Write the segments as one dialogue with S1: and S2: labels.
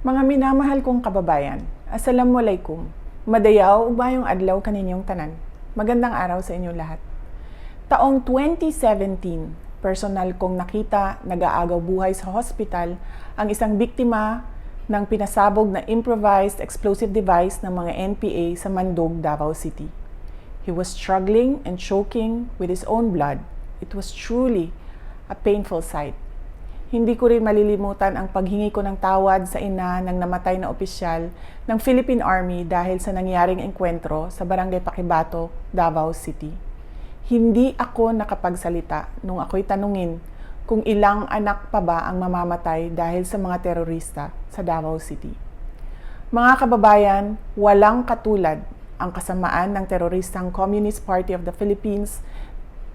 S1: Mga minamahal kong kababayan, Assalamualaikum. Madayaw ug mayong adlaw kaninyong tanan. Magandang araw sa inyong lahat. Taong 2017, personal kong nakita nag-aagaw buhay sa hospital ang isang biktima ng pinasabog na improvised explosive device ng mga NPA sa Mandog, Davao City. He was struggling and choking with his own blood. It was truly a painful sight. Hindi ko rin malilimutan ang paghingi ko ng tawad sa ina ng namatay na opisyal ng Philippine Army dahil sa nangyaring engkwentro sa Barangay Paquibato, Davao City. Hindi ako nakapagsalita nung ako'y tanungin kung ilang anak pa ba ang mamamatay dahil sa mga terorista sa Davao City. Mga kababayan, walang katulad ang kasamaan ng teroristang Communist Party of the Philippines,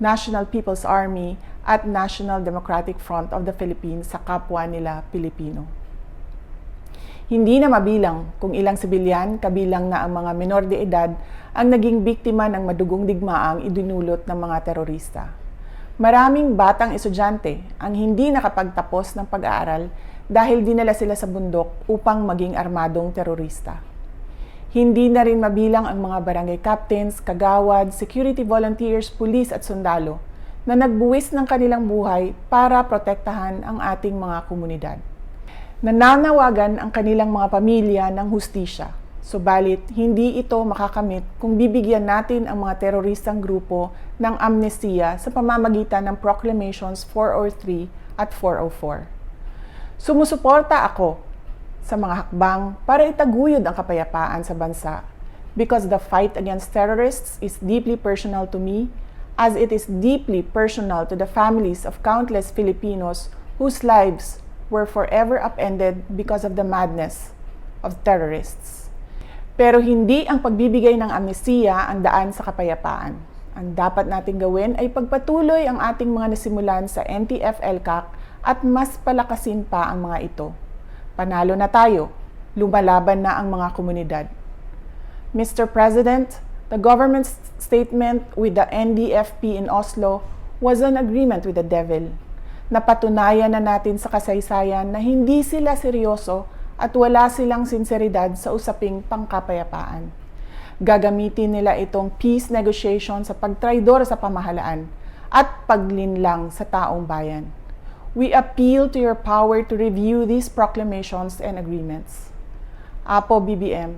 S1: National People's Army at National Democratic Front of the Philippines sa kapwa nila Pilipino. Hindi na mabilang kung ilang sibilyan, kabilang na ang mga menor de edad, ang naging biktima ng madugong digmaang idinulot ng mga terorista. Maraming batang estudyante ang hindi nakapagtapos ng pag-aaral dahil dinala sila sa bundok upang maging armadong terorista. Hindi na rin mabilang ang mga barangay captains, kagawad, security volunteers, pulis at sundalo na nagbuwis ng kanilang buhay para protektahan ang ating mga komunidad. Nananawagan ang kanilang mga pamilya ng hustisya, subalit hindi ito makakamit kung bibigyan natin ang mga teroristang grupo ng amnestiya sa pamamagitan ng Proclamations 403 at 404. Sumusuporta ako sa mga hakbang para itaguyod ang kapayapaan sa bansa because the fight against terrorists is deeply personal to me as it is deeply personal to the families of countless Filipinos whose lives were forever upended because of the madness of terrorists. Pero hindi ang pagbibigay ng amnestiya ang daan sa kapayapaan. Ang dapat nating gawin ay pagpatuloy ang ating mga nasimulan sa NTF-ELCAC at mas palakasin pa ang mga ito. Panalo na tayo, lumalaban na ang mga komunidad. Mr. President, the government's statement with the NDFP in Oslo was an agreement with the devil. Napatunayan na natin sa kasaysayan na hindi sila seryoso at wala silang sinseridad sa usaping pangkapayapaan. Gagamitin nila itong peace negotiation sa pagtraidor sa pamahalaan at paglinlang sa taong bayan. We appeal to your power to review these proclamations and agreements. Apo BBM,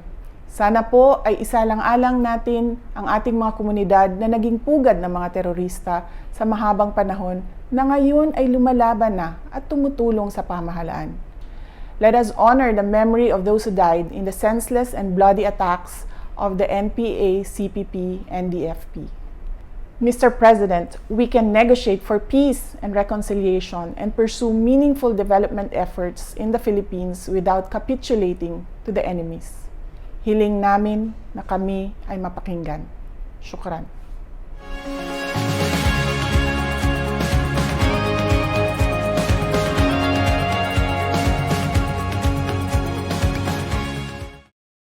S1: sana po ay isalang-alang natin ang ating mga komunidad na naging pugad ng mga terorista sa mahabang panahon na ngayon ay lumalaban na at tumutulong sa pamahalaan. Let us honor the memory of those who died in the senseless and bloody attacks of the NPA, CPP, and DFP. Mr. President, we can negotiate for peace and reconciliation and pursue meaningful development efforts in the Philippines without capitulating to the enemies. Hiling namin na kami ay mapakinggan. Shukran.